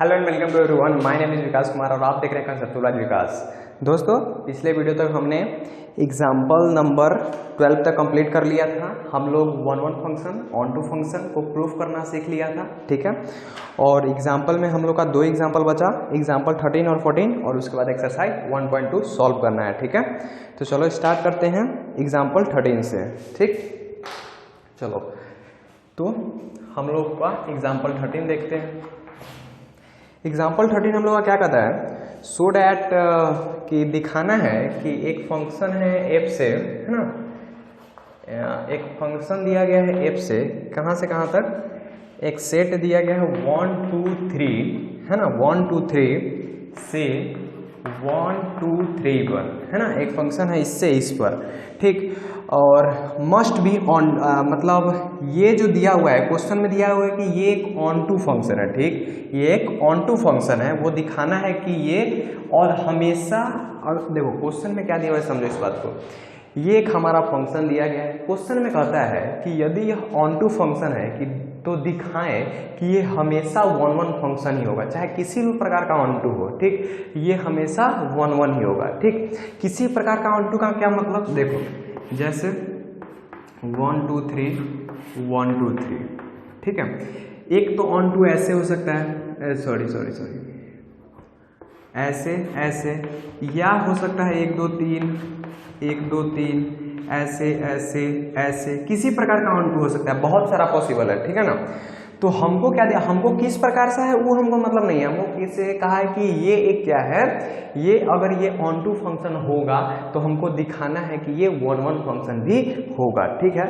Hello and welcome to everyone, my name is Vikas Kumar और आप देख रहे हैं कंसेप्चुअल विकास। दोस्तों, पिछले वीडियो तक हमने एग्जाम्पल नंबर 12 तक कंप्लीट कर लिया था। हम लोग one function, onto function को प्रूफ करना सीख लिया था, ठीक है। और एग्जाम्पल में हम लोग का दो एग्जाम्पल बचा, एग्जाम्पल 13 और 14, और उसके बाद एक्सरसाइज 1.2 सॉल्व करना है, ठीक है। तो चलो स्टार्ट करते हैं एग्जाम्पल 13 से, ठीक। चलो तो हम लोग का एग्जाम्पल 13 देखते हैं। एग्जाम्पल 13 हम लोग का क्या कहता है, सो डैट कि दिखाना है कि एक फंक्शन है एफ से, है ना, एक फंक्शन दिया गया है एफ से, कहाँ से कहाँ तक, एक सेट दिया गया है 1 2 3, है ना, 1 2 3 से 1 2 3 1, है ना, एक फंक्शन है इससे इस पर, ठीक। और मस्ट बी ऑन, मतलब ये जो दिया हुआ है क्वेश्चन में दिया हुआ है कि ये एक ऑन टू फंक्शन है, ठीक। ये एक ऑन टू फंक्शन है, वो दिखाना है कि ये और हमेशा, और देखो क्वेश्चन में क्या दिया हुआ है, समझो इस बात को। ये एक हमारा फंक्शन दिया गया है, क्वेश्चन में कहता है कि यदि यह ऑन टू फंक्शन है कि तो दिखाएं कि ये हमेशा 1 1 फंक्शन ही होगा, चाहे किसी भी प्रकार का ऑन टू हो, ठीक। ये हमेशा 1 1 ही होगा, ठीक। किसी प्रकार का ऑन टू का क्या मतलब, देखो जैसे 1 2 3 1 2 3, ठीक है। एक तो ऑन टू ऐसे हो सकता है, सॉरी ऐसे ऐसे, या हो सकता है 1 2 3 1 2 3 ऐसे ऐसे ऐसे, किसी प्रकार का ऑन टू हो सकता है, बहुत सारा पॉसिबल है, ठीक है ना। तो हमको क्या दिया, हमको किस प्रकार से है वो हमको मतलब नहीं है, हमको किसे कहा है कि ये एक क्या है, ये अगर ये ऑन टू फंक्शन होगा तो हमको दिखाना है कि ये 1 1 फंक्शन भी होगा, ठीक है।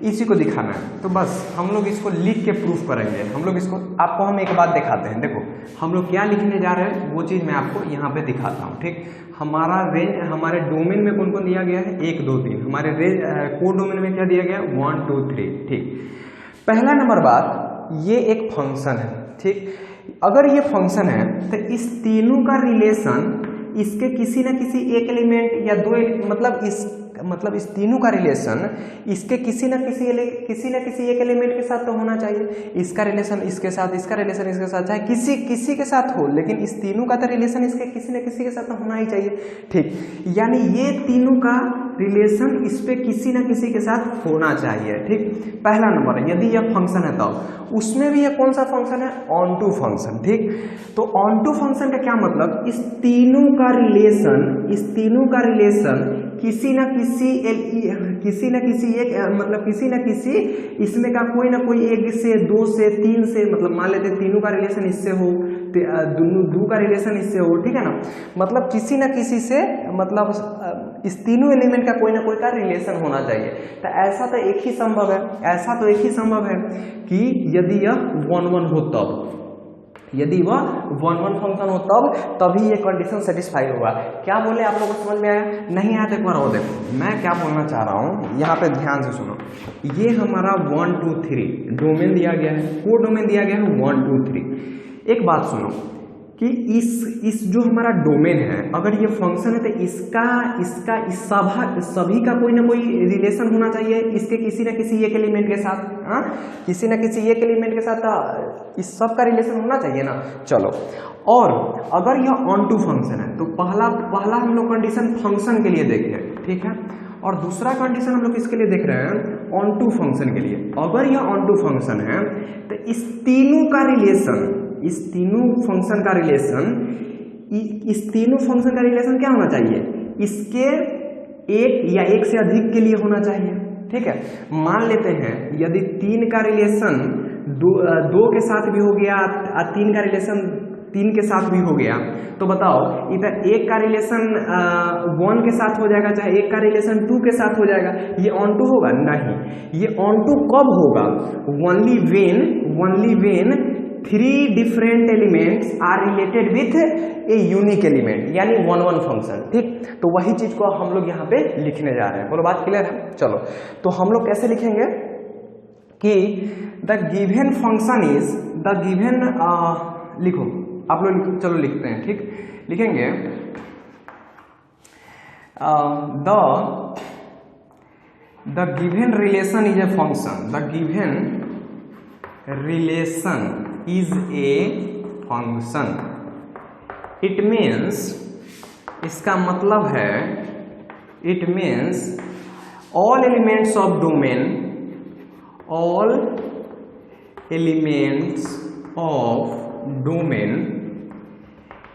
इसी को दिखाना है, तो बस हम लोग इसको लिख के प्रूफ करेंगे। हम लोग इसको, आपको हम एक बात दिखाते हैं, देखो हम लोग क्या लिखने जा रहे हैं वो चीज़ मैं आपको यहाँ पे दिखाता हूँ, ठीक। हमारा रेंज, हमारे डोमेन में कौन कौन दिया गया है, 1 2 3, हमारे रेंज कोड डोमेन में क्या दिया गया है 1 2 3, ठीक। पहला नंबर बात, ये एक फंक्शन है, ठीक। अगर ये फंक्शन है तो इस तीनों का रिलेशन इसके किसी न किसी एक एलिमेंट या दो, मतलब इस तीनों का रिलेशन इसके किसी न किसी एक एलिमेंट के साथ तो होना चाहिए। इसका रिलेशन इसके साथ, इसका रिलेशन इसके साथ, चाहे किसी के साथ हो, लेकिन इस तीनों का तो रिलेशन इसके किसी न किसी के साथ तो होना ही चाहिए, ठीक। यानी ये तीनों का रिलेशन इस पे किसी न किसी के साथ होना चाहिए, ठीक। पहला नंबर है, यदि यह फंक्शन है तो उसमें भी यह कौन सा फंक्शन है, ऑन टू फंक्शन, ठीक। तो ऑन टू फंक्शन का क्या मतलब, इस तीनों का रिलेशन किसी न किसी एक, मतलब किसी न किसी इसमें का कोई ना कोई 1 से 2 से 3 से, मतलब मान लेते तीनों का रिलेशन इससे हो, दो का रिलेशन इससे हो, ठीक है ना। मतलब किसी न किसी से, मतलब इस तीनों एलिमेंट का कोई ना कोई का रिलेशन होना चाहिए। तो ऐसा तो एक ही संभव है कि यदि यह 1 1 हो तब, यदि वह 1 1 फंक्शन हो तभी ये कंडीशन सेटिस्फाई होगा। क्या बोले, आप लोगों को समझ में आया? नहीं आया तो एक बार और देखो मैं क्या बोलना चाह रहा हूँ, यहाँ पे ध्यान से सुनो। ये हमारा 1 2 3 डोमेन दिया गया है, कोड डोमेन दिया गया है 1 2 3। एक बात सुनो कि इस जो हमारा डोमेन है, अगर ये फंक्शन है तो इसका सभी का कोई ना कोई रिलेशन होना चाहिए इसके किसी न किसी एक एलिमेंट के साथ, हाँ, किसी न किसी एक एलिमेंट के साथ इस सब का रिलेशन होना चाहिए ना। चलो, और अगर यह ऑन टू फंक्शन है तो पहला हम लोग कंडीशन फंक्शन के लिए देखे, ठीक है। और दूसरा कंडीशन हम लोग किसके लिए देख रहे हैं, ऑन टू फंक्शन के लिए। अगर यह ऑन टू फंक्शन है तो इस तीनों फंक्शन का रिलेशन क्या होना चाहिए, इसके एक या एक से अधिक के लिए होना चाहिए, ठीक है। मान लेते हैं यदि 3 का रिलेशन 2 के साथ भी हो गया, 3 का रिलेशन 3 के साथ भी हो गया, तो बताओ इधर 1 का रिलेशन 1 के साथ हो जाएगा, चाहे 1 का रिलेशन 2 के साथ हो जाएगा, ये ऑन टू होगा? नहीं। ये ऑन टू कब होगा, only when 3 different elements are related with a unique element, यानी 1 1 फंक्शन, ठीक। तो वही चीज को हम लोग यहाँ पे लिखने जा रहे हैं। बोलो बात क्लियर है? चलो, तो हम लोग कैसे लिखेंगे कि the given function is the given, लिखो आप लोग, चलो लिखते हैं, ठीक। लिखेंगे the given relation is a function, the given relation is a function. It means, इसका मतलब है, it means all elements of domain, all elements of domain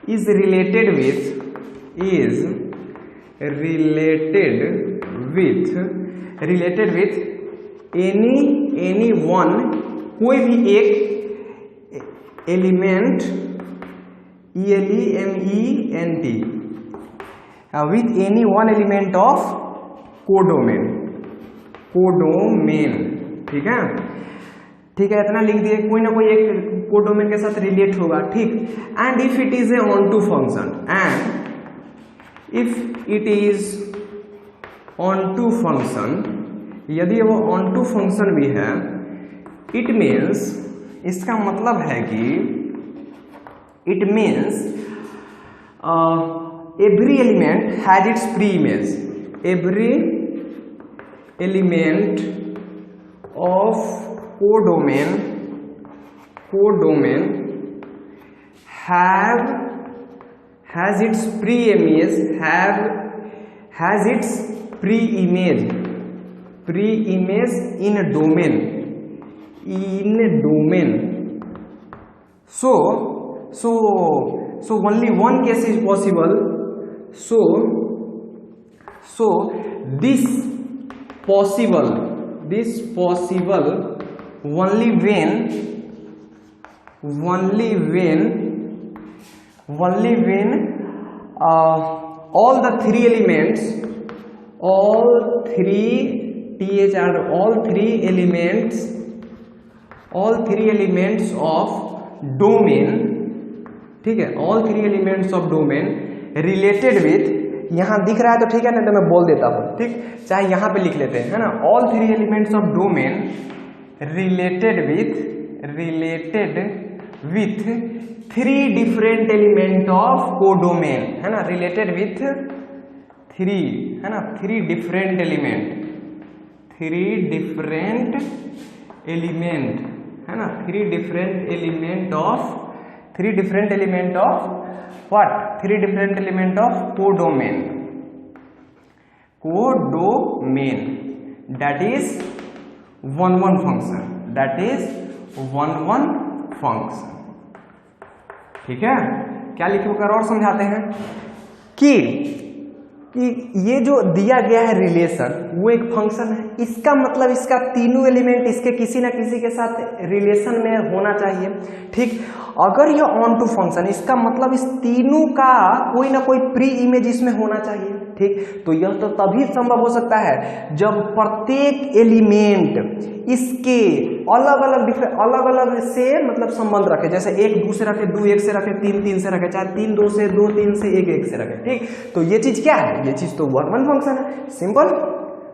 is related with any one, कोई भी एक element, ELEMENT, with any one element of codomain. ठीक है, इतना लिख दिए, कोई ना कोई एक कोडोमेन के साथ रिलेट होगा। ठीक, and if it is a onto function, and if it is onto function, यदि वो ऑन टू फंक्शन भी है, इट मीन्स, इसका मतलब है कि it means every element has its pre image, every element of codomain has its pre-image, has its pre-image in a domain, so only one case is possible, so this possible only when all the three elements, all three elements of domain, ठीक है, all three elements of domain related with, यहां दिख रहा है तो ठीक है, नहीं तो मैं बोल देता हूं। ठीक, चाहे यहां पे लिख लेते हैं, है ना, all three elements of domain related with three different element of codomain, है ना, रिलेटेड विथ थ्री, है ना, थ्री डिफरेंट एलिमेंट, है ना, three different element of what? Three different element of codomain, that is one function, ठीक है। क्या लिखे होकर और समझाते हैं कि ये जो दिया गया है रिलेशन, वो एक फंक्शन है, इसका मतलब इसका तीनों एलिमेंट इसके किसी ना किसी के साथ रिलेशन में होना चाहिए। ठीक, अगर यह ऑन टू फंक्शन, इसका मतलब इस तीनों का कोई ना कोई प्री इमेज इसमें होना चाहिए। ठीक, तो यह तो तभी संभव हो सकता है जब प्रत्येक एलिमेंट इसके अलग अलग से मतलब संबंध रखे, जैसे 1 2 से रखे, 2 1 से रखे, 3 3 से रखे, चाहे 3 2 से, 2 3 से, 1 1 से रखे। ठीक, तो ये चीज क्या है? ये चीज तो वन फंक्शन है, सिंपल।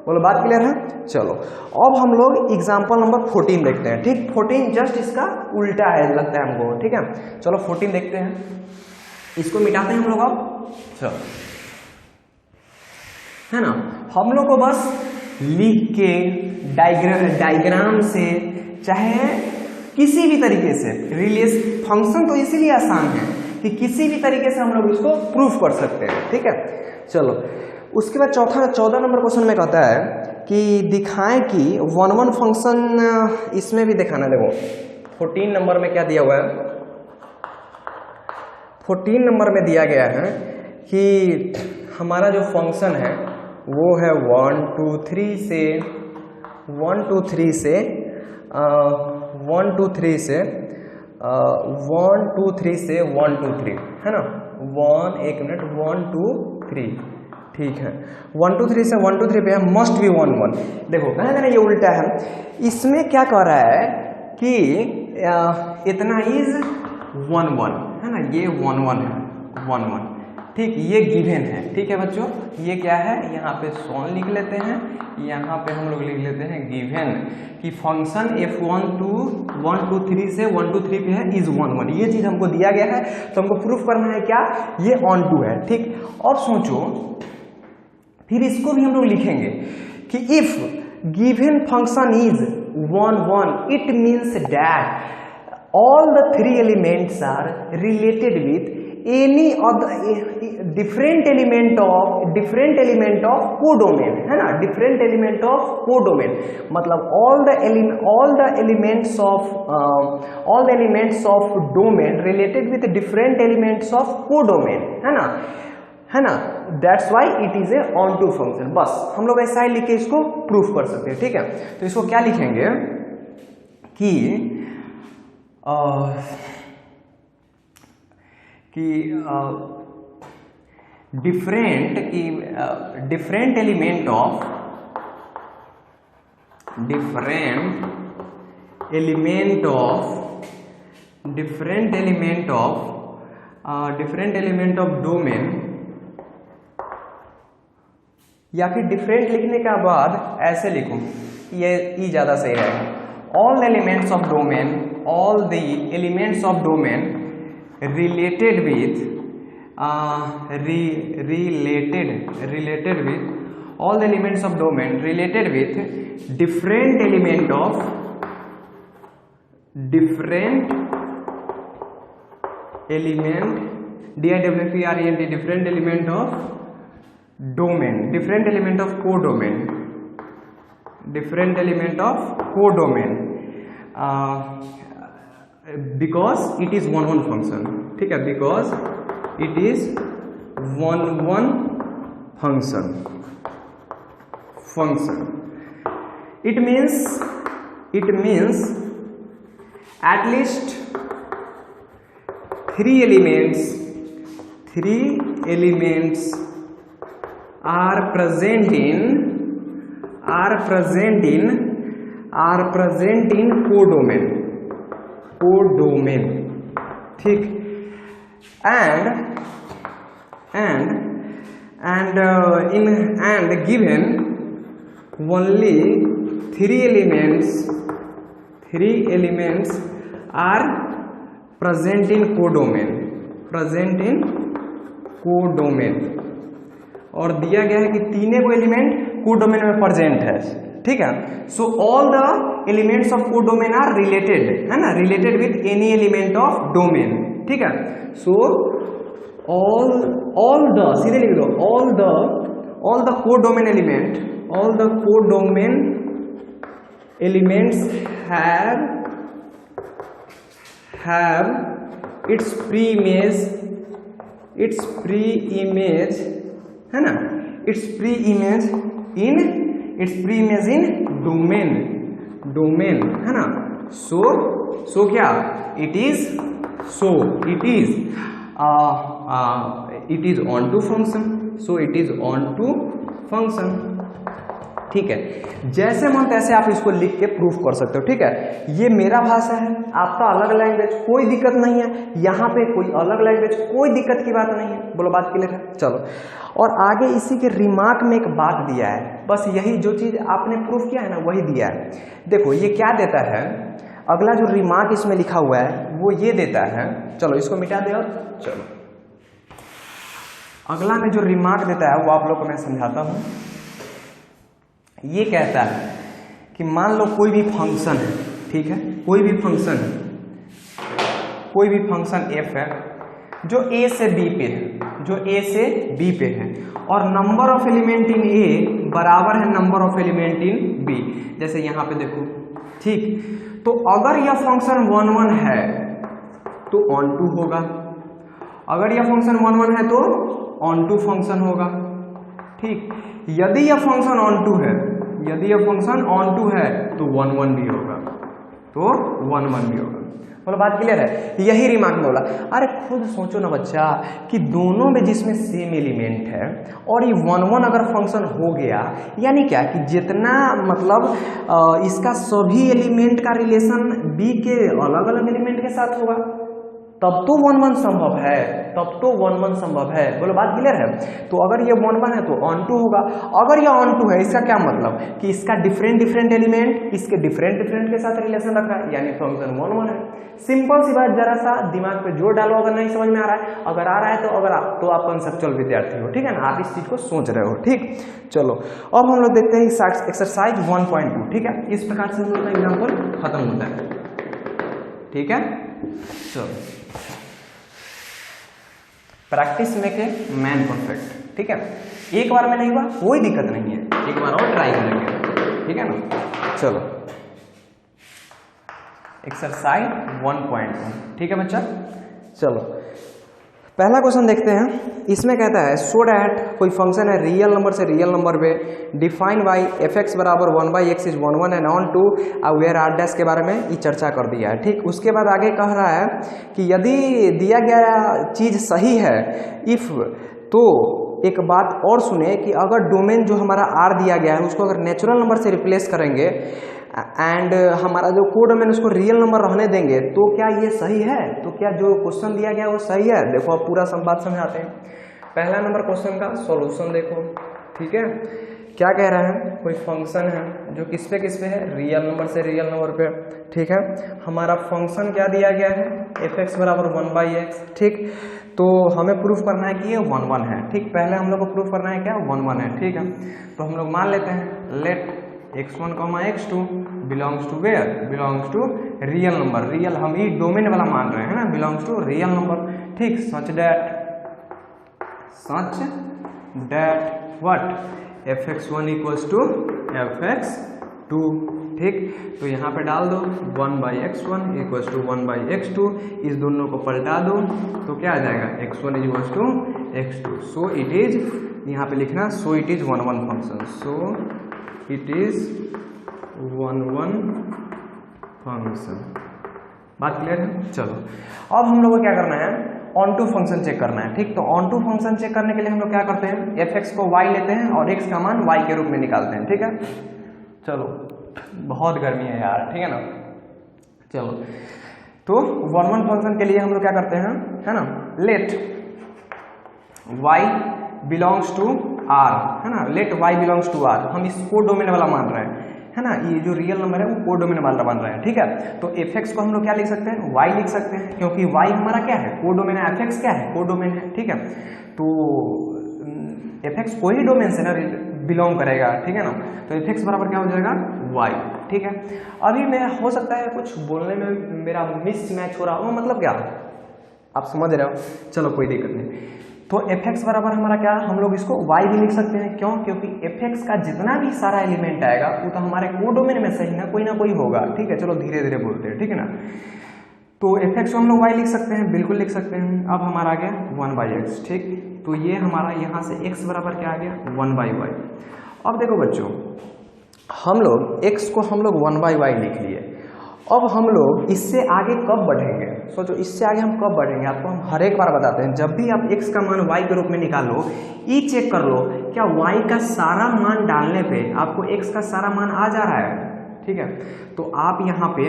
बोलो, बात क्लियर है? चलो अब हम लोग एग्जाम्पल नंबर 14 देखते हैं। ठीक, 14 जस्ट इसका उल्टा है लगता है हमको। ठीक है, चलो 14 देखते हैं, इसको मिटाते हैं हम लोग अब। चलो, है ना, हम लोग को बस लिख के डायग्राम से, चाहे किसी भी तरीके से, रिलेशन फंक्शन तो इसीलिए आसान है कि किसी भी तरीके से हम लोग इसको प्रूफ कर सकते हैं। ठीक है, चलो उसके बाद 14 नंबर क्वेश्चन में कहता है कि दिखाएं कि वन फंक्शन, इसमें भी दिखाना। देखो 14 नंबर में क्या दिया हुआ है, 14 नंबर में दिया गया है कि हमारा जो फंक्शन है वो है 1 2 3 से 1 2 3 से 1 2 3 से 1 2 3 से 1 2 3, है ना, 1 मिनट 1 2 3, ठीक है, 1 2 3 से 1 2 3 पे मस्ट बी 1 1। देखो कहा ना ये उल्टा है, इसमें क्या कह रहा है कि इतना इज 1 1, है ना, ये 1 1 है, 1 1, ठीक, ये गिवन है। ठीक है बच्चों, ये क्या है, यहाँ पे सोन लिख लेते हैं, यहाँ पे हम लोग लिख लेते हैं गिवन कि फंक्शन f1 2 1 2 3 से 1 2 3 पे है इज 1 1। ये चीज हमको दिया गया है तो हमको प्रूफ करना है क्या, ये ऑन टू है। ठीक, और सोचो फिर इसको भी हम लोग लिखेंगे कि if given function is 1 1 it means that all the three elements are related with any other different element of codomain, है ना, different element of codomain, मतलब all the elements of domain related with different elements of codomain, है ना, that's why it is a onto function। बस हम लोग ऐसा ही लिख के इसको प्रूफ कर सकते हैं, ठीक है। तो इसको क्या लिखेंगे कि different element of domain, या फिर डिफरेंट लिखने के बाद ऐसे लिखूं, ये ज्यादा सही रहेगा। all the elements of domain related with all the elements of domain related with different element of different element of domain, different element of codomain, because it is one function, ठीक है, because it is one function, it means at least three elements are present in codomain, ठीक, and given only three elements are present in codomain, और दिया गया है कि तीनों element codomain में प्रेजेंट है, ठीक है। So all the elements of codomain are related, है ना, related with any element of domain, ठीक है। सो all the सीधे लिख दो, all the codomain elements have its pre-image, है ना, its pre-image in domain, है ना। so क्या, it is onto function, ठीक है। जैसे मन तैसे आप इसको लिख के प्रूफ कर सकते हो, ठीक है। ये मेरा भाषा है, आपका अलग लैंग्वेज, कोई दिक्कत नहीं है, यहाँ पे कोई अलग लैंग्वेज, कोई दिक्कत की बात नहीं है। बोलो बात क्लियर है, चलो। और आगे इसी के रिमार्क में एक बात दिया है, बस यही जो चीज आपने प्रूफ किया है ना वही दिया है। देखो ये क्या देता है, अगला जो रिमार्क इसमें लिखा हुआ है वो ये देता है, चलो इसको मिटा दे। और चलो अगला में जो रिमार्क देता है वो आप लोग को मैं समझाता हूं। ये कहता है कि मान लो कोई भी फंक्शन है, ठीक है, कोई भी फंक्शन f है जो a से b पे है, और number of element in a बराबर है number of element in b। जैसे यहाँ पे देखो, ठीक, तो अगर यह फंक्शन 1 1 है तो ऑन टू होगा, अगर यह फंक्शन 1 1 है तो ऑन टू फंक्शन होगा, ठीक। यदि यह फंक्शन ऑन टू है तो 1 1 भी होगा, मतलब बात क्लियर है। यही रिमार्क में बोला। अरे खुद सोचो ना बच्चा कि दोनों में जिसमें सेम एलिमेंट है और ये 1 1 अगर फंक्शन हो गया, यानी क्या कि जितना मतलब इसका सभी एलिमेंट का रिलेशन b के अलग अलग एलिमेंट के साथ होगा, तब तो 1 1 संभव है, बोलो बात क्लियर है। तो अगर ये 1 1 है तो ऑन टू होगा, अगर ये ऑन टू है इसका क्या मतलब कि इसका डिफरेंट एलिमेंट इसके डिफरेंट के साथ रिलेशन रख रहा है, यानी फंक्शन 1 1 है। सिंपल सी बात, जरा सा दिमाग पे जोर डालो अगर नहीं समझ में आ रहा है, अगर आ रहा है तो आप कंसेप्चुअल विद्यार्थी हो, ठीक है ना, आप इस चीज को सोच रहे हो, ठीक। चलो अब हम लोग देखते हैं एक्सरसाइज 1.2, ठीक है। इस प्रकार से हम लोग का एग्जाम्पल खत्म होता है। ठीक है। चलो, practice make a man perfect, ठीक है। एक बार में नहीं हुआ कोई दिक्कत नहीं है, एक बार और ट्राई करेंगे, ठीक है ना। चलो, एक्सरसाइज 1.1, ठीक है बच्चा। चलो, पहला क्वेश्चन देखते हैं। इसमें कहता है सो डैट कोई फंक्शन है रियल नंबर से रियल नंबर पे डिफाइन बाई एफ एक्स बराबर 1/x is 1 1 and onto where are dash के बारे में ये चर्चा कर दिया है, ठीक। उसके बाद आगे कह रहा है कि यदि दिया गया चीज सही है इफ, तो एक बात और सुने कि अगर डोमेन जो हमारा आर दिया गया है उसको अगर नेचुरल नंबर से रिप्लेस करेंगे एंड हमारा जो कोड में उसको रियल नंबर रहने देंगे तो क्या ये सही है? तो क्या जो क्वेश्चन दिया गया वो सही है? देखो अब पूरा बात समझाते हैं। पहला नंबर क्वेश्चन का सॉल्यूशन देखो, ठीक है। क्या कह रहा है, कोई फंक्शन है जो किस पे है, रियल नंबर से रियल नंबर पे, ठीक है। हमारा फंक्शन क्या दिया गया है, एफ एक्स बराबर 1/x, ठीक। तो हमें प्रूफ करना है कि ये 1 1 है, ठीक। पहले हम लोग को प्रूफ करना है क्या, 1 1 है, ठीक है। तो हम लोग मान लेते हैं let x1, x2 belongs to where, belongs to real number, real हम ही डोमेन वाला मान रहे हैं ना, बिलोंग्स टू रियल नंबर, ठीक। Such that what fx1 equals to fx2, ठीक। तो यहाँ पे डाल दो 1/x1 इक्वल्स टू 1/x2, इस दोनों को पलटा दो तो क्या आ जाएगा, x1 equals to x2। So it is, यहाँ पे लिखना so it is 1 1 function, so it is 1 1 function. बात क्लियर है। चलो, अब हम लोग को क्या करना है, ऑन टू फंक्शन चेक करना है, ठीक। तो ऑन टू फंक्शन चेक करने के लिए हम लोग क्या करते हैं, एफ एक्स को y लेते हैं और x का मान y के रूप में निकालते हैं, ठीक है। चलो, बहुत गर्मी है यार, ठीक है ना। चलो, तो 1 1 फंक्शन के लिए हम लोग क्या करते हैं, है ना, let y belongs to r, है ना, let y belongs to r। हम इस को डोमेन वाला मान रहे हैं, है ना, ये जो रियल नंबर है वो को डोमेन वाला मान रहे हैं, ठीक है। तो एफ एक्स को हम लोग क्या लिख सकते हैं, y लिख सकते हैं, क्योंकि y हमारा क्या है, को डोमेन है, एफ एक्स क्या है, को डोमेन है, ठीक है। तो एफ एक्स को ही डोमेन से ना बिलोंग करेगा, ठीक है ना। तो एफ एक्स बराबर क्या हो जाएगा, y, ठीक है। अभी मैं हो सकता है कुछ बोलने में मेरा मिस मैच हो रहा हो, मतलब क्या आप समझ रहे हो, चलो कोई दिक्कत नहीं। तो एफ एक्स बराबर हमारा क्या, हम लोग इसको y भी लिख सकते हैं, क्यों, क्योंकि एफ एक्स का जितना भी सारा एलिमेंट आएगा वो तो हमारे को डोमेन में सही ना कोई होगा, ठीक है। चलो धीरे धीरे बोलते हैं, ठीक है ना। तो एफ एक्स को हम लोग y लिख सकते हैं, बिल्कुल लिख सकते हैं। अब हमारा आ गया 1/x, ठीक। तो ये हमारा यहाँ से x बराबर क्या आ गया, 1/y। अब देखो बच्चों, हम लोग x को हम लोग 1/y लिख लिए। अब हम लोग इससे आगे कब बढ़ेंगे, सोचो इससे आगे हम कब बढ़ेंगे, आपको हम हर एक बार बताते हैं। जब भी आप x का मान y के रूप में निकालो, ये चेक कर लो क्या y का सारा मान डालने पे आपको x का सारा मान आ जा रहा है, ठीक है। तो आप यहाँ पे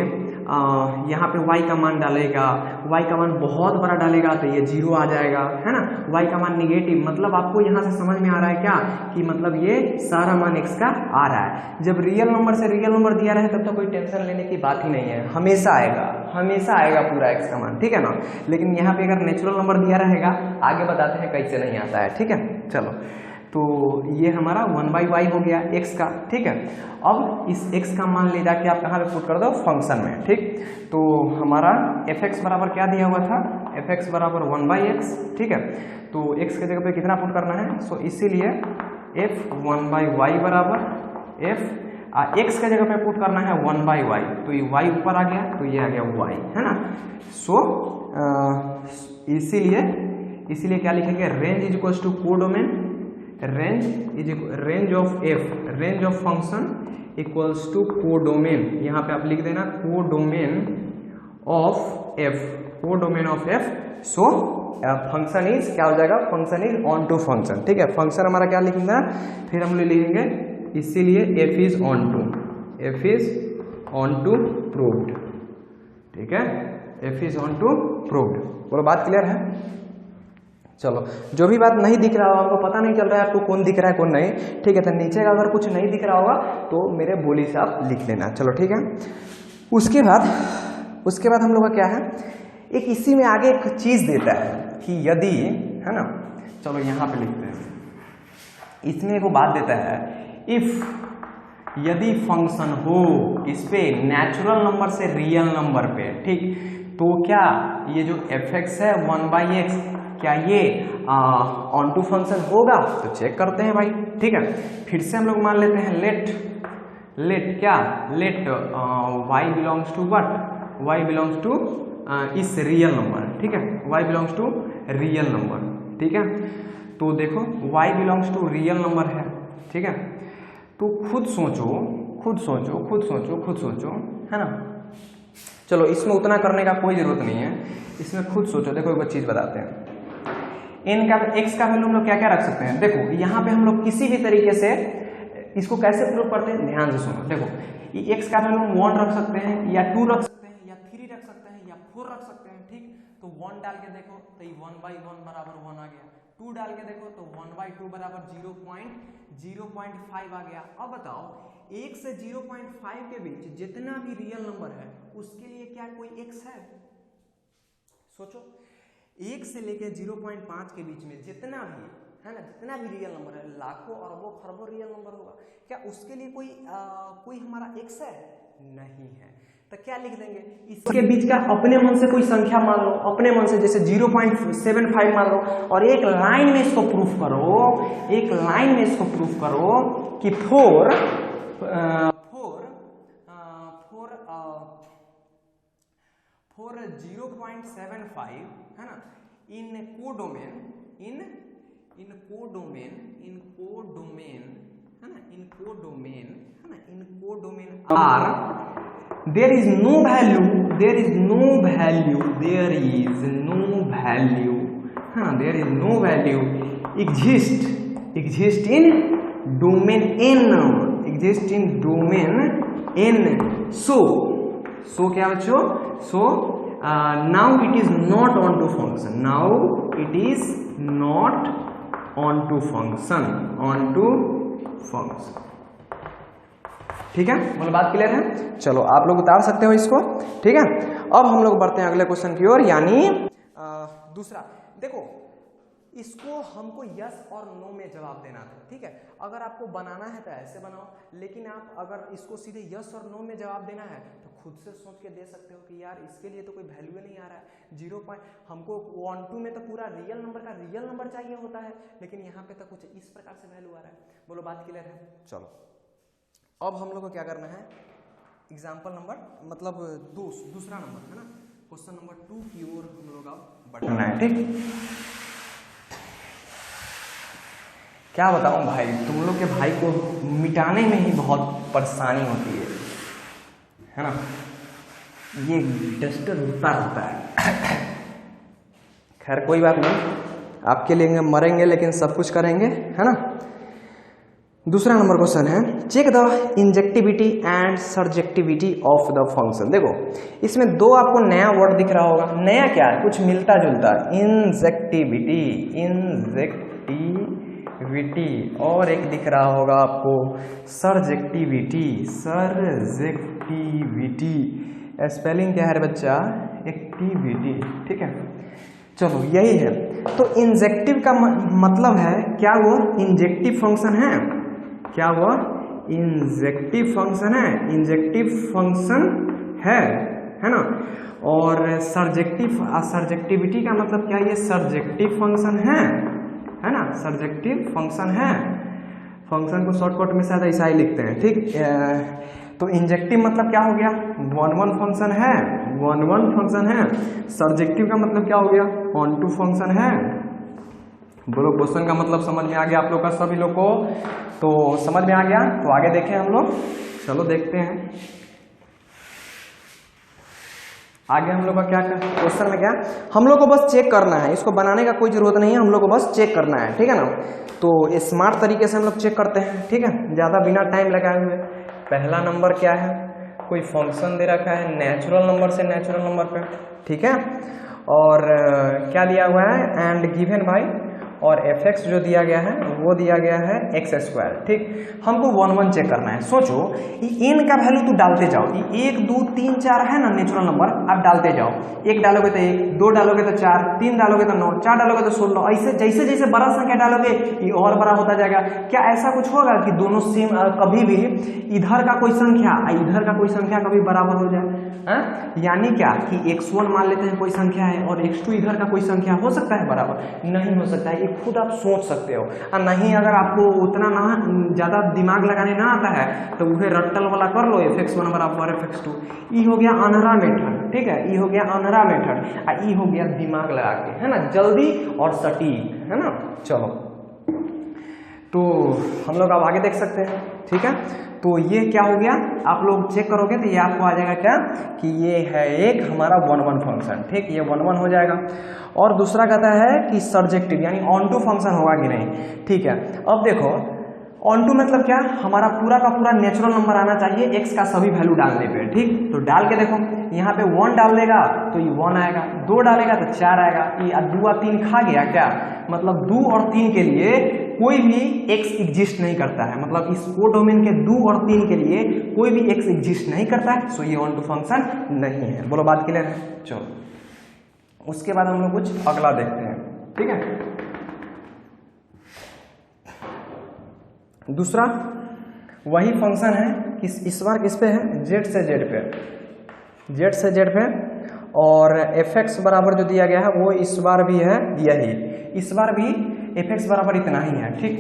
y का मान डालेगा, y का मान बहुत बड़ा डालेगा तो ये 0 आ जाएगा, है ना। y का मान निगेटिव, मतलब आपको यहाँ से समझ में आ रहा है क्या कि मतलब ये सारा मान x का आ रहा है। जब रियल नंबर से रियल नंबर दिया रहे तब तो कोई टेंशन लेने की बात ही नहीं है, हमेशा आएगा पूरा x का मान, ठीक है ना। लेकिन यहाँ पे अगर नेचुरल नंबर दिया रहेगा, आगे बताते हैं कैसे नहीं आता है, ठीक है। चलो, तो ये हमारा 1/y हो गया x का, ठीक है। अब इस x का मान ले जाके आप कहाँ पे पुट कर दो, फंक्शन में, ठीक। तो हमारा f(x) बराबर क्या दिया हुआ था, f(x) बराबर 1/x, ठीक है। तो x के जगह पे कितना पुट करना है, सो इसीलिए f 1/y बराबर x के जगह पे पुट करना है 1/y, तो ये y ऊपर आ गया तो ये आ गया y, है ना। सो इसीलिए क्या लिखेंगे, range is equals to codomain, range of function equals to codomain. यहाँ पे आप लिख देना codomain of f। So function is क्या हो जाएगा, function is onto function, ठीक है। फंक्शन हमारा क्या लिखना है, फिर हम लिखेंगे इसीलिए f is onto proved, ठीक है। f is onto proved, बोलो बात क्लियर है। चलो, जो भी बात नहीं दिख रहा होगा, आपको पता नहीं चल रहा है आपको कौन दिख रहा है कौन नहीं, ठीक है। तो नीचे का अगर कुछ नहीं दिख रहा होगा तो मेरे बोली से आप लिख लेना, चलो ठीक है। उसके बाद हम लोग का क्या है, एक इसी में आगे एक चीज देता है कि यदि, है ना, चलो यहाँ पे लिखते हैं। इसमें एक बात देता है, यदि फंक्शन हो इस पे नेचुरल नंबर से रियल नंबर पे, ठीक, तो क्या ये जो fx है 1/x क्या ये ऑन टू फंक्शन होगा? तो चेक करते हैं भाई, ठीक है। फिर से हम लोग मान लेते हैं लेट क्या, let y belongs to what, y belongs to इस रियल नंबर, ठीक है, y belongs to real number, ठीक है। तो देखो y belongs to real number है, ठीक है। तो खुद सोचो, है ना। चलो इसमें उतना करने का कोई जरूरत नहीं है, इसमें खुद सोचो। देखो एक चीज बताते हैं, n का x का वैल्यू हम लोग क्या क्या रख सकते हैं। देखो यहाँ पे हम लोग किसी भी तरीके से इसको कैसे प्रूव करते हैं, ध्यान से सुनो। देखो ये x का वैल्यू 1 रख सकते हैं, या 2 रख सकते हैं, या 3 रख सकते हैं, या 4 रख सकते हैं, ठीक। तो 1 डाल के देखो तो ये 1/1 बराबर 1 आ गया। 2 डाल के देखो तो 1/2 बराबर 0.05 आ गया। अब बताओ 1 से 0.5 के बीच जितना भी रियल नंबर है उसके लिए क्या कोई x है? सोचो 1 से लेके 0.5 के बीच में जितना भी है ना, जितना भी रियल नंबर है, लाखों अरबों खरबों रियल नंबर होगा, क्या उसके लिए कोई हमारा x है? नहीं है। तो क्या लिख देंगे, इसके बीच का अपने मन से कोई संख्या मान लो, अपने मन से जैसे 0.75 मान लो, और एक लाइन में इसको प्रूफ करो, एक लाइन में इसको प्रूफ करो कि 4 0.75 है ना, in codomain are there is no value exist in domain n, so क्या बच्चों, so now it is not onto function, ठीक है। बोलो बात क्लियर है। चलो आप लोग उतार सकते हो इसको, ठीक है। अब हम लोग बढ़ते हैं अगले क्वेश्चन की ओर, यानी दूसरा। देखो इसको हमको यस और नो में जवाब देना था, ठीक है। अगर आपको बनाना है तो ऐसे बनाओ, लेकिन आप अगर इसको सीधे यस और नो में जवाब देना है तो खुद से सोच के दे सकते हो कि यार इसके लिए तो कोई वैल्यू नहीं आ रहा है। 0. हमको 1 2 में तो पूरा रियल नंबर चाहिए होता है, लेकिन यहाँ पे तो कुछ इस प्रकार से वैल्यू आ रहा है। बोलो बात क्लियर है। चलो अब हम लोग को क्या करना है, एग्जाम्पल नंबर मतलब दूसरा नंबर है ना, क्वेश्चन नंबर 2 की ओर हम लोग अब बढ़ना है, ठीक। क्या बताऊं भाई, तुम लोग के भाई को मिटाने में ही बहुत परेशानी होती है ना। ये डस्टर उड़ता रहता है। खैर कोई बात नहीं, आपके लिए मरेंगे लेकिन सब कुछ करेंगे, है ना। दूसरा नंबर क्वेश्चन है, check the injectivity and surjectivity of the function. देखो इसमें 2 आपको नया वर्ड दिख रहा होगा। नया क्या है, कुछ मिलता जुलता, इंजेक्टिविटी, और एक दिख रहा होगा आपको सर्जेक्टिविटी। स्पेलिंग क्या है बच्चा, एक्टिविटी, ठीक है। चलो यही है। तो इंजेक्टिव का मतलब है क्या, वो इंजेक्टिव फंक्शन है, क्या हुआ, इंजेक्टिव फंक्शन है ना। और सर्जेक्टिविटी का मतलब क्या, ये सर्जेक्टिव फंक्शन है ना, सर्जेक्टिव फंक्शन है। फंक्शन को शॉर्टकट में शायद ऐसा ही लिखते हैं, ठीक। तो इंजेक्टिव मतलब क्या हो गया, 1 फंक्शन है। सर्जेक्टिव का मतलब क्या हो गया, ऑन टू फंक्शन है। बोलो क्वेश्चन का मतलब समझ में आ गया आप लोग का, सभी लोग को तो समझ में आ गया। तो आगे देखें हम लोग, चलो देखते हैं आगे हम लोग का क्या क्वेश्चन में। क्या हम लोग को बस चेक करना है, इसको बनाने का कोई जरूरत नहीं है, हम लोग को बस चेक करना है, ठीक है ना। तो स्मार्ट तरीके से हम लोग चेक करते हैं, ठीक है, ज्यादा बिना टाइम लगाए हुए। पहला नंबर क्या है, कोई फंक्शन दे रखा है नेचुरल नंबर से नेचुरल नंबर पे, ठीक है। और क्या दिया हुआ है, एंड गिवन बाय और fx जो दिया गया है वो दिया गया है x स्क्वायर। ठीक, हमको 1 1 चेक करना है। सोचो ये n का वैल्यू तो डालते जाओ, ये 1 2 3 4 है ना नेचुरल नंबर, आप डालते जाओ। 1 डालोगे तो 1, 2 डालोगे तो 4, 3 डालोगे तो 9, 4 डालोगे तो 16, ऐसे जैसे जैसे बड़ा संख्या डालोगे ये और बड़ा होता जाएगा। क्या ऐसा कुछ होगा कि दोनों सेम, कभी भी इधर का कोई संख्या इधर का कोई संख्या कभी बराबर हो जाए? यानी क्या कि x1 मान लेते हैं कोई संख्या है और x2 इधर का कोई संख्या हो सकता है बराबर? नहीं हो सकता है। ये खुद आप सोच सकते हो। नहीं अगर आपको उतना ना ज़्यादा दिमाग लगाने ना आता है तो वह रट्टल वाला कर लो, fx1 बराबर fx2। ये हो गया अनहरा मेथड, ठीक है, ये हो गया अनहरा मेथड, ये हो गया दिमाग लगा के, है ना, जल्दी और सटीक, है ना। चलो तो हम लोग अब आगे देख सकते हैं। ठीक है, तो ये क्या हो गया, आप लोग चेक करोगे तो ये आपको आ जाएगा क्या कि ये है एक हमारा 1 1 फंक्शन। ठीक, ये 1 1 हो जाएगा। और दूसरा कहता है कि सर्जेक्टिव यानी ऑन टू फंक्शन होगा कि नहीं। ठीक है, अब देखो ऑन टू मतलब क्या, हमारा पूरा का पूरा नेचुरल नंबर आना चाहिए x का सभी वैल्यू डालने पे। ठीक, तो डाल के देखो, यहाँ पे 1 डाल देगा तो ये 1 आएगा, 2 डालेगा तो 4 आएगा। ये 2 और 3 खा गया क्या, मतलब 2 और 3 के लिए कोई भी x एग्जिस्ट नहीं करता है, मतलब इस कोडोमेन के 2 और 3 के लिए कोई भी x एग्जिस्ट नहीं करता है। सो ये ऑन टू फंक्शन नहीं है। बोलो बात क्लियर है। चलो उसके बाद हम लोग कुछ अगला देखते हैं। ठीक है, दूसरा वही फंक्शन है कि इस बार किस पे है, z से z पे, z से z पे, और fx बराबर जो दिया गया है वो इस बार भी है यही, इस बार भी fx बराबर इतना ही है। ठीक,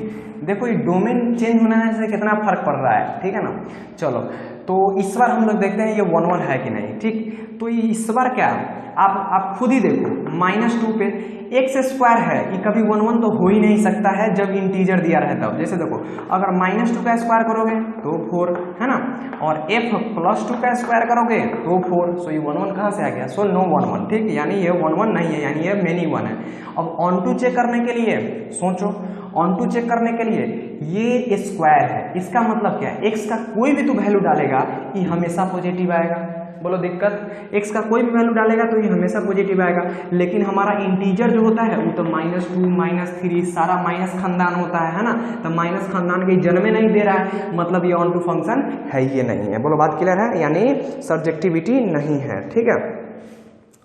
देखो ये डोमेन चेंज होने से कितना फर्क पड़ रहा है। ठीक है ना। चलो तो इस बार हम लोग देखते हैं ये 1 1 है कि नहीं। ठीक, तो ये इस बार क्या है, आप खुद ही देखो, -2 पे x स्क्वायर है, ये कभी 1 1 तो हो ही नहीं सकता है जब इंटीजर दिया रहता है। जैसे देखो अगर -2 का स्क्वायर करोगे तो 4, है ना, और f +2 का स्क्वायर करोगे तो 4। सो ये 1 1 कहाँ से आ गया, सो नो 1 1। ठीक, यानी ये 1 1 नहीं है, यानी ये मेनी 1 है। अब ऑन टू चेक करने के लिए सोचो, ऑन टू चेक करने के लिए ये स्क्वायर है, इसका मतलब क्या है, x का कोई भी तो वैल्यू डालेगा ये हमेशा पॉजिटिव आएगा। बोलो दिक्कत, x का कोई भी वैल्यू डालेगा तो ये हमेशा पॉजिटिव आएगा। लेकिन हमारा इंटीजर जो होता है वो तो -2 -3 सारा माइनस खानदान होता है ना, तो माइनस खानदान के जन्मे नहीं दे रहा है, मतलब ये ऑन टू फंक्शन है ये नहीं है। बोलो बात क्लियर है, यानी सब्जेक्टिविटी नहीं है। ठीक है,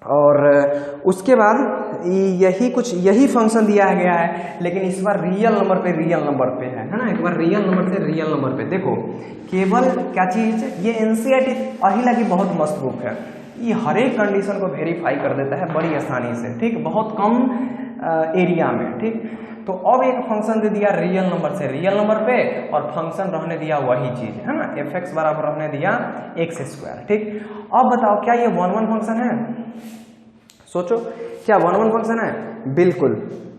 और उसके बाद यही फंक्शन दिया गया है, लेकिन इस बार रियल नंबर पे है ना। एक बार रियल नंबर से रियल नंबर पे देखो, केवल क्या चीज, ये एनसीईआरटी अहिला की बहुत मस्त बुक है, ये हर एक कंडीशन को वेरीफाई कर देता है बड़ी आसानी से। ठीक, बहुत कम एरिया में। ठीक, तो अब एक फंक्शन दे दिया रियल नंबर से रियल नंबर पे, और फंक्शन रहने दिया वही चीज, है ना, fx बराबर रहने दिया x स्क्वायर। ठीक, अब बताओ क्या ये 1 1 फंक्शन है? सोचो, क्या 1 1 फंक्शन है? बिल्कुल।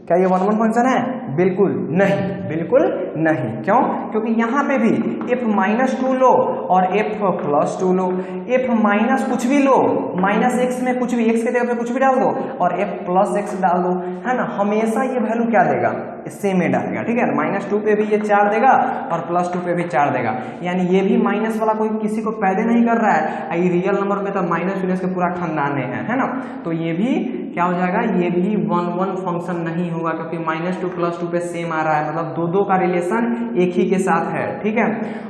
क्या ये 1 1 फंक्शन है? बिल्कुल नहीं, बिल्कुल नहीं। क्यों? क्योंकि यहाँ पे भी f -2 लो और f +2 लो, f माइनस कुछ भी लो, -x में कुछ भी, x के जगह पे कुछ भी डाल दो और f +x डाल दो, है ना, हमेशा ये वैल्यू क्या देगा, सेम ही डालेगा। ठीक है, -2 पे भी ये 4 देगा और +2 पे भी 4 देगा, यानी ये भी माइनस वाला कोई किसी को पैदा नहीं कर रहा है। ये रियल नंबर में तो माइनस के पूरा खानदान है ना, तो ये भी क्या हो जाएगा, ये भी 1 1 फंक्शन नहीं होगा, क्योंकि -2 +2 पे सेम आ रहा है, मतलब दो का रिलेशन एक ही के साथ है। ठीक है,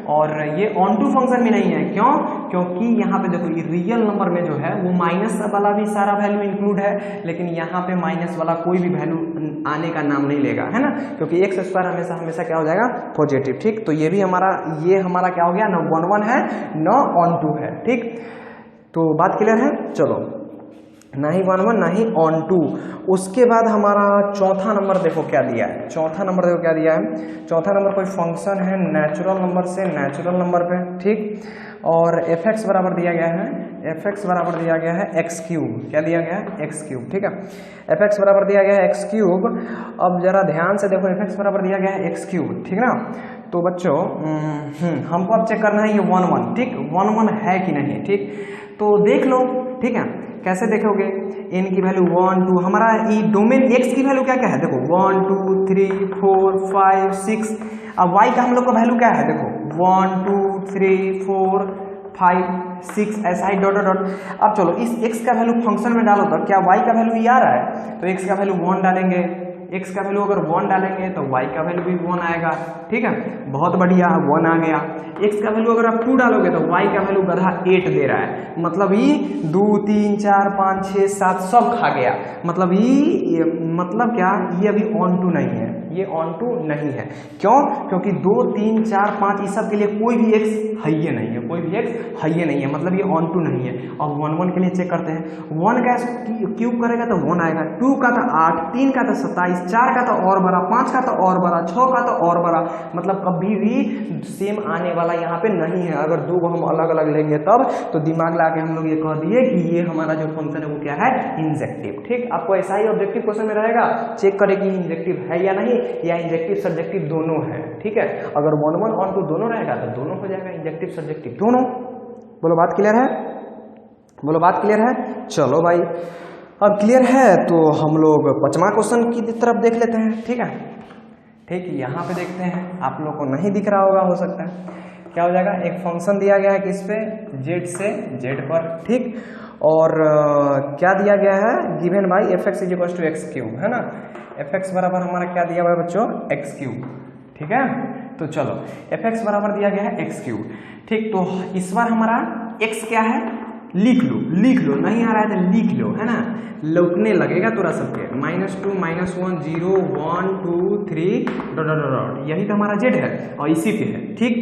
और ये ऑन टू फंक्शन भी नहीं है। क्यों? क्योंकि यहाँ पे देखो ये रियल नंबर में जो है वो माइनस वाला भी सारा वैल्यू इंक्लूड है, लेकिन यहाँ पे माइनस वाला कोई भी वैल्यू आने का नाम नहीं लेगा, है ना, क्योंकि x स्क्वायर हमेशा क्या हो जाएगा, पॉजिटिव। ठीक, तो ये भी हमारा क्या हो गया, न 1 1 है न ऑन टू है। ठीक, तो बात क्लियर है। चलो, ना ही 1 1 ना ही ऑन टू। उसके बाद हमारा चौथा नंबर देखो क्या दिया है, चौथा नंबर देखो क्या दिया है। चौथा नंबर कोई फंक्शन है नेचुरल नंबर से नेचुरल नंबर पे। ठीक, और fx बराबर दिया गया है, fx बराबर दिया गया है x3। क्या दिया गया है, x3। ठीक है, fx बराबर दिया गया है x3। अब जरा ध्यान से देखो, fx बराबर दिया गया है x3। ठीक ना, तो बच्चों हमको अब चेक करना है ये 1 1। ठीक, 1 1 है कि नहीं। ठीक, तो देख लो। ठीक है, कैसे देखोगे, n की वैल्यू 1 2, हमारा ये डोमेन x की वैल्यू क्या क्या है, देखो 1 2 3 4 5 6। अब y का हम लोग का वैल्यू क्या है, देखो 1 2 3 4 5 6, ऐसा ही डॉट डॉट। अब चलो इस x का वैल्यू फंक्शन में डालो, तो क्या y का वैल्यू ये आ रहा है, तो x का वैल्यू 1 डालेंगे, x का वैल्यू अगर 1 डालेंगे तो y का वैल्यू भी 1 आएगा, ठीक है, बहुत बढ़िया, 1 आ गया। x का वैल्यू अगर आप 2 डालोगे तो y का वैल्यू गधा 8 दे रहा है, मतलब ये 2 3 4 5 6 7 सब खा गया, मतलब ये मतलब क्या, ये अभी ऑन टू नहीं है, ये ऑन टू नहीं है। क्यों? क्योंकि 2 3 4 5 इस सब के लिए कोई भी x है ही नहीं है, कोई भी x है ही नहीं है, मतलब ये ऑन टू नहीं है। अब 1 1 के लिए चेक करते हैं, 1 का क्यूब करेगा तो 1 आएगा, 2 का तो 8, 3 का तो 27, 4 का तो और बड़ा, 5 का तो और बड़ा, 6 का तो और बड़ा, मतलब कभी भी सेम आने वाला यहाँ पे नहीं है। अगर दो को हम अलग अलग लेंगे तब तो दिमाग लगा के हम लोग ये कह दिए कि ये हमारा जो फंक्शन है वो क्या है, इंजेक्टिव। ठीक, आपको ऐसा ही ऑब्जेक्टिव क्वेश्चन में रहेगा, चेक करें कि इंजेक्टिव है या नहीं, या इंजेक्टिव सब्जेक्टिव दोनों है। ठीक है, अगर 1 1 ऑन टू दोनों रहेगा तो दोनों हो जाएगा, इंजेक्टिव सब्जेक्टिव दोनों। बोलो बात क्लियर है, बोलो बात क्लियर है। चलो भाई, अब क्लियर है तो हम लोग 5वां क्वेश्चन की तरफ देख लेते हैं। ठीक है, ठीक, यहाँ पे देखते हैं, आप लोग को नहीं दिख रहा होगा, हो सकता है। क्या हो जाएगा, एक फंक्शन दिया गया है किस पे, z से z पर, ठीक, और क्या दिया गया है, गिवन बाई fx = x³ है ना, fx बराबर हमारा क्या दिया हुआ है बच्चों, x³। ठीक है, तो चलो fx बराबर दिया गया है x³। ठीक, तो इस बार हमारा x क्या है, लिख लो, लिख लो, नहीं आ रहा है तो लिख लो, है ना, लौटने लगेगा तोरा सबके, -2 -1 0 1 2 3 डॉट, यही तो हमारा z है और इसी पे है। ठीक,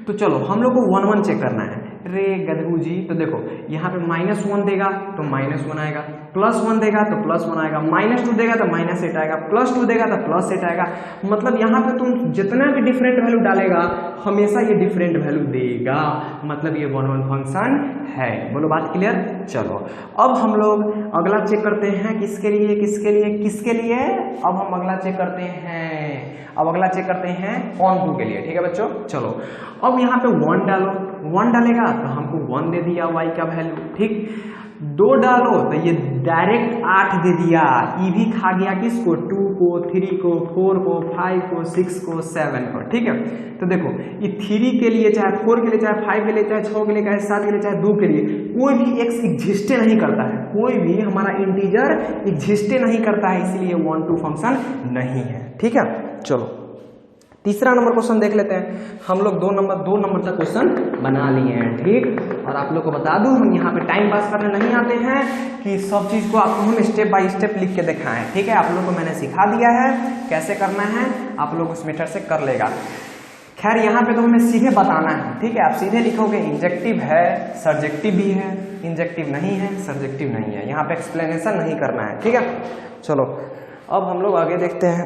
तो चलो हम लोग को 1 1 चेक करना है। रे गधू जी, तो देखो यहाँ पे -1 देगा तो -1 आएगा, +1 देगा तो +1 आएगा, -2 देगा तो -8 आएगा, +2 देगा तो +8 आएगा। मतलब यहाँ पे तुम जितना भी डिफरेंट वैल्यू डालेगा हमेशा ये डिफरेंट वैल्यू देगा, मतलब ये 1 1 फंक्शन है। बोलो बात क्लियर। चलो अब हम लोग अगला चेक करते हैं, किसके लिए, किसके लिए, किसके लिए, अब हम अगला चेक करते हैं, अब अगला चेक करते हैं ऑन टू के लिए। ठीक है बच्चों, चलो अब यहाँ पे 1 डालो, 1 डालेगा तो हमको 1 दे दिया y का वैल्यू। ठीक, 2 डालो तो ये डायरेक्ट 8 दे दिया, ये भी खा गया किसको, 2 को, 3 को, 4 को, 5 को, 6 को, 7 को। ठीक है, तो देखो ये 3 के लिए, चाहे 4 के लिए, चाहे 5 के लिए, चाहे 6 के लिए, चाहे 7 के लिए, चाहे 2 के लिए, कोई भी x एग्जिस्ट नहीं करता है, कोई भी हमारा इंटीजर एग्जिस्ट नहीं करता है, इसलिए 1 2 फंक्शन नहीं है। ठीक है, चलो तीसरा नंबर क्वेश्चन देख लेते हैं। हम लोग 2 नंबर तक क्वेश्चन बना लिए हैं। ठीक, और आप लोग को बता दूं, हम यहाँ पे टाइम पास करने नहीं आते हैं कि सब चीज़ को आपको हम स्टेप बाय स्टेप लिख के दिखाएं। ठीक है, आप लोग को मैंने सिखा दिया है कैसे करना है, आप लोग उस मेथड से कर लेगा। खैर यहाँ पे तो हमें सीधे बताना है। ठीक है, आप सीधे लिखोगे इंजेक्टिव है, सब्जेक्टिव भी है, इंजेक्टिव नहीं है, सब्जेक्टिव नहीं है, यहाँ पे एक्सप्लेनेशन नहीं करना है। ठीक है, चलो अब हम लोग आगे देखते हैं।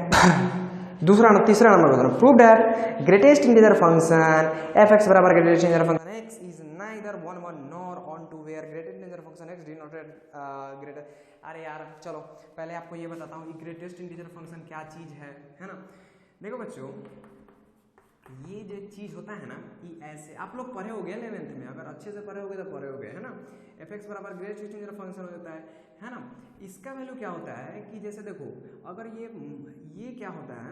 तीसरा number prove that greatest integer function fx बराबर greatest integer function x is neither 1 1 nor onto where greatest integer function x denoted greater. अरे यार चलो पहले आपको ये बताता हूँ कि ग्रेटेस्ट इंटीजर फंक्शन क्या चीज है ना। देखो बच्चों, ये जो चीज होता है ना, ये ऐसे आप लोग पढ़े होगे 11th में, अगर अच्छे से पढ़े होगे तो पढ़े होगे, है ना। fx बराबर ग्रेटेस्ट इंटीजर फंक्शन हो जाता है ना। इसका वैल्यू क्या होता है कि जैसे देखो, अगर ये क्या होता है,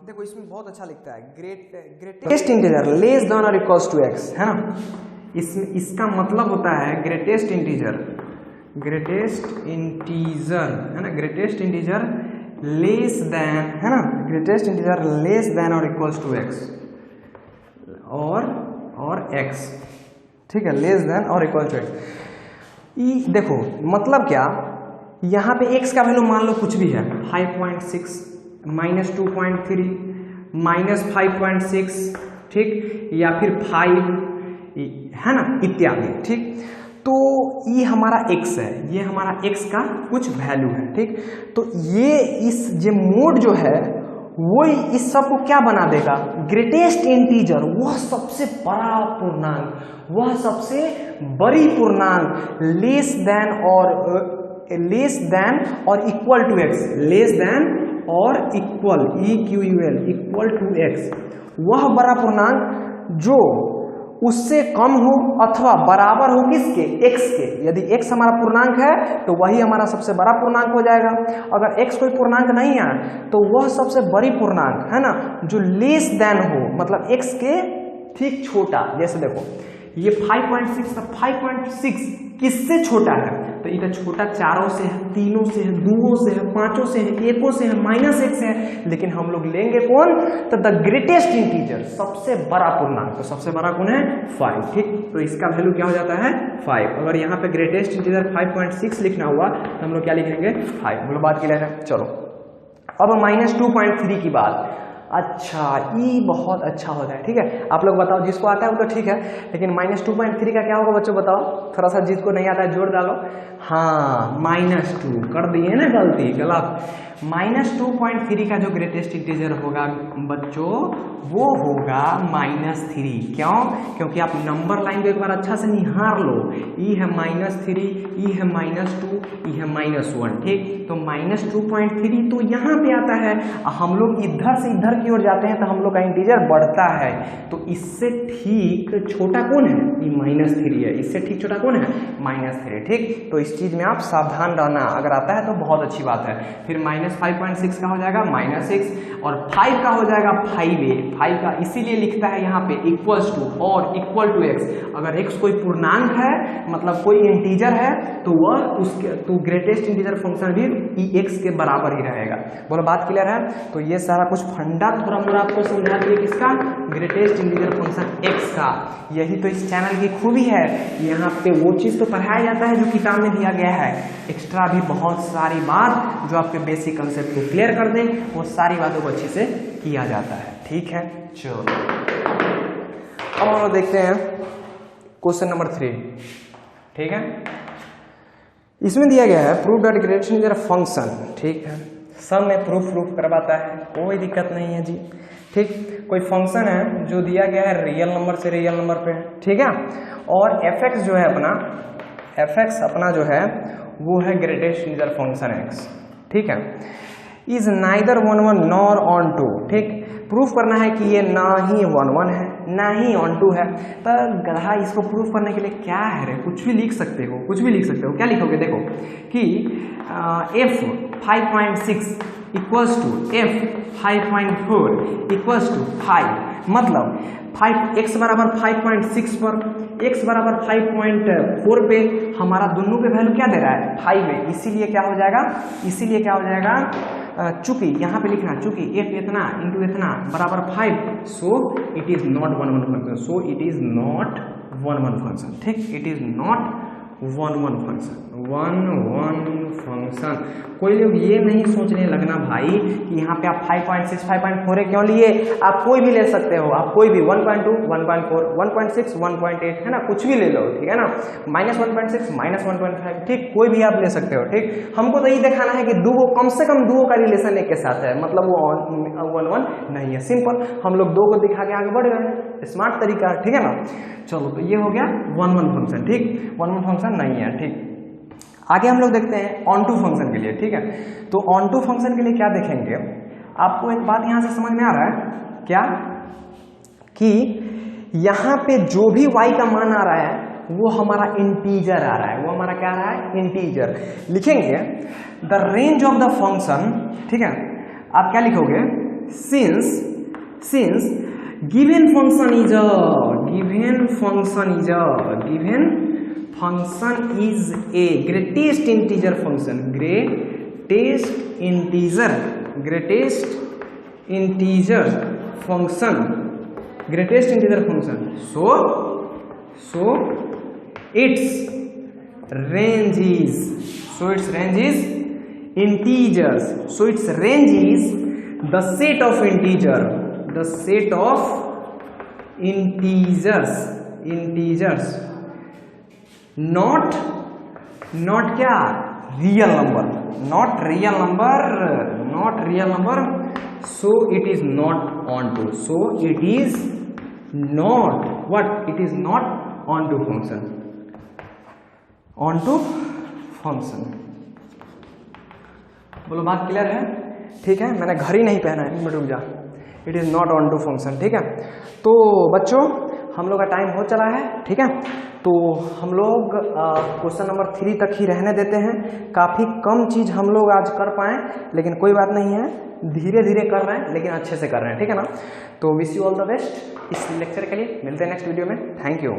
देखो इसमें बहुत अच्छा लिखता है ग्रेटेस्ट इंटीजर लेस देन और इक्वल्स टू x, है ना। इसका मतलब होता है ग्रेटेस्ट इंटीजर है ना, ग्रेटेस्ट इंटीजर लेस देन, है ना, ग्रेटेस्ट इंटीजर लेस देन और इक्वल्स टू x और x। ठीक है, लेस देन और इक्वल टू x। देखो मतलब क्या, यहाँ पे x का वैल्यू मान लो कुछ भी है, 5.6 -2.3 -5.6, ठीक, या फिर 5, है ना, इत्यादि। ठीक, तो ये हमारा x है, ये हमारा x का कुछ वैल्यू है। ठीक, तो ये इस जो मोड जो है वो इस सब को क्या बना देगा, ग्रेटेस्ट इंटीजर, वह सबसे बड़ा पूर्णांक, वह सबसे बड़ी पूर्णांक लेस देन और equal to x, less than और इक्वल इक्वल टू x, वह बड़ा पूर्णांक जो उससे कम हो अथवा बराबर हो किसके, x के। यदि x हमारा पूर्णांक है तो वही हमारा सबसे बड़ा पूर्णांक हो जाएगा। अगर x कोई पूर्णांक नहीं है तो वह सबसे बड़ी पूर्णांक, है ना, जो लेस देन हो, मतलब x के ठीक छोटा। जैसे देखो ये 5.6 था, 5.6 किससे छोटा है, तो ये छोटा चारों से है, तीनों से है, दुओं से है, पांचों से है, एकों से है, -1 से है, लेकिन हम लोग लेंगे कौन, तो द ग्रेटेस्ट इंटीजर, सबसे बड़ा पूर्णांक। तो सबसे बड़ा कौन है 5, ठीक। तो इसका वैल्यू क्या हो जाता है 5। अगर यहाँ पे ग्रेटेस्ट इंटीजर 5.6 लिखना हुआ तो हम लोग क्या लिखेंगे 5। बोलो बात क्लियर है। चलो अब -2.3 की बात। अच्छा, ये बहुत अच्छा होता है, ठीक है। आप लोग बताओ, जिसको आता है वो तो ठीक है, लेकिन -2.3 का क्या होगा बच्चों, बताओ थोड़ा सा, जिसको नहीं आता है जोड़ डालो। हाँ, -2 कर दिए ना गलती, गलत। -2.3 का जो ग्रेटेस्ट इंटीजर होगा बच्चों वो होगा -3। क्यों? क्योंकि आप नंबर लाइन को एक बार अच्छा से निहार लो। ई है -3, ई है -2, ई है -1, ठीक। तो -2.3 तो यहाँ पे आता है। हम लोग इधर से इधर की ओर जाते हैं तो हम लोग का इंटीजर बढ़ता है। तो इससे ठीक छोटा कौन है, ये -3 है। इससे ठीक छोटा कौन है, -3, ठीक। तो इस चीज में आप सावधान रहना, अगर आता है तो बहुत अच्छी बात है। फिर -5.6 का हो जाएगा -6, और 5 का हो जाएगा 5 का इसीलिए लिखता है यहाँ पे इक्वल्स टू और इक्वल टू x। अगर x कोई पूर्णांक है, मतलब कोई इंटीजर है, तो वह उसके तो ग्रेटेस्ट इंटीजर फंक्शन भी x के बराबर ही रहेगा। बोलो बात क्लियर है। तो ये सारा कुछ फंडा थोड़ा मोड़ा आपको समझा दिया किसका, ग्रेटेस्ट इंटीजर फंक्शन x का। यही तो इस चैनल की खूबी है, यहाँ पे वो चीज तो पढ़ाया जाता है जो किताब में दिया गया है, एक्स्ट्रा भी बहुत सारी बात जो आपके बेसिक कंसेप्ट को क्लियर कर दें, वो सारी बातों को अच्छे से किया जाता है, ठीक है। चलो अब हम लोग देखते हैं क्वेश्चन नंबर 3, ठीक है। इसमें दिया गया है prove that greatest integer function, ठीक है। सब में प्रूफ करवाता है, कोई दिक्कत नहीं है जी, ठीक। कोई फंक्शन है जो दिया गया है रियल नंबर से रियल नंबर पे, ठीक है। और fx जो है अपना, fx अपना जो है वो है ग्रेटेस्ट इंटीजर फंक्शन x, ठीक है। इज नाइदर 1 1 नॉर ऑन 2, ठीक। प्रूफ करना है कि ये ना ही 1 1 है ना ही ऑन 2 है। तो गधा, इसको प्रूफ करने के लिए क्या है रे, कुछ भी लिख सकते हो, कुछ भी लिख सकते हो। क्या लिखोगे, देखो कि f 5.6 equals to f 5.4 equals to 5, मतलब 5 x बराबर 5.6 पर, x बराबर 5.4 पे हमारा दोनों के वैल्यू क्या दे रहा है 5 है। इसीलिए क्या हो जाएगा, चूंकि यहाँ पे लिखना, चूंकि f इतना इंटू इतना बराबर 5, so it is not 1 1 function, so it is not 1 1 function, ठीक। It is not 1 1 function, 1 1 function. कोई लोग ये नहीं सोचने लगना भाई कि यहाँ पे आप 5.6 5.4 क्यों लिए, आप कोई भी ले सकते हो, आप कोई भी 1.2 1.4 1.6 1.8 है ना, कुछ भी ले लो, ठीक है ना। -1.6 -1.5, ठीक, कोई भी आप ले सकते हो, ठीक। हमको तो ये दिखाना है कि दुओ, कम से कम दुओ का रिलेशन एक के साथ है, मतलब वो 1 1 नहीं है, सिंपल। हम लोग 2 को दिखा के आगे बढ़ गए, स्मार्ट तरीका, ठीक है ना। चलो तो ये हो गया 1 1 फंक्शन, ठीक। 1 1 फंक्शन नहीं है, ठीक। आगे हम लोग देखते हैं ऑन टू फंक्शन के लिए, ठीक है। तो ऑन टू फंक्शन के लिए क्या देखेंगे, आपको एक बात यहां से समझ में आ रहा है क्या, कि यहां पे जो भी y का मान आ रहा है वो हमारा इंटीजर आ रहा है, वो हमारा क्या आ रहा है, इंटीजर। लिखेंगे the range of the function, ठीक है। आप क्या लिखोगे, since given function is a greatest integer function, greatest integer function, so its range is integers, so its range is the set of integers, not क्या, real number, so it is not onto, so it is not what, it is not onto function। बोलो बात clear है, ठीक है। मैंने घड़ी नहीं पहना है, 1 मिनट रुक जा। It is not onto function, ठीक है। तो बच्चों हम लोग का टाइम हो चला है, ठीक है। तो हम लोग क्वेश्चन नंबर 3 तक ही रहने देते हैं। काफ़ी कम चीज़ हम लोग आज कर पाए, लेकिन कोई बात नहीं है, धीरे धीरे कर रहे हैं लेकिन अच्छे से कर रहे हैं, ठीक है ना। तो wish you all the best इस लेक्चर के लिए। मिलते हैं नेक्स्ट वीडियो में, थैंक यू।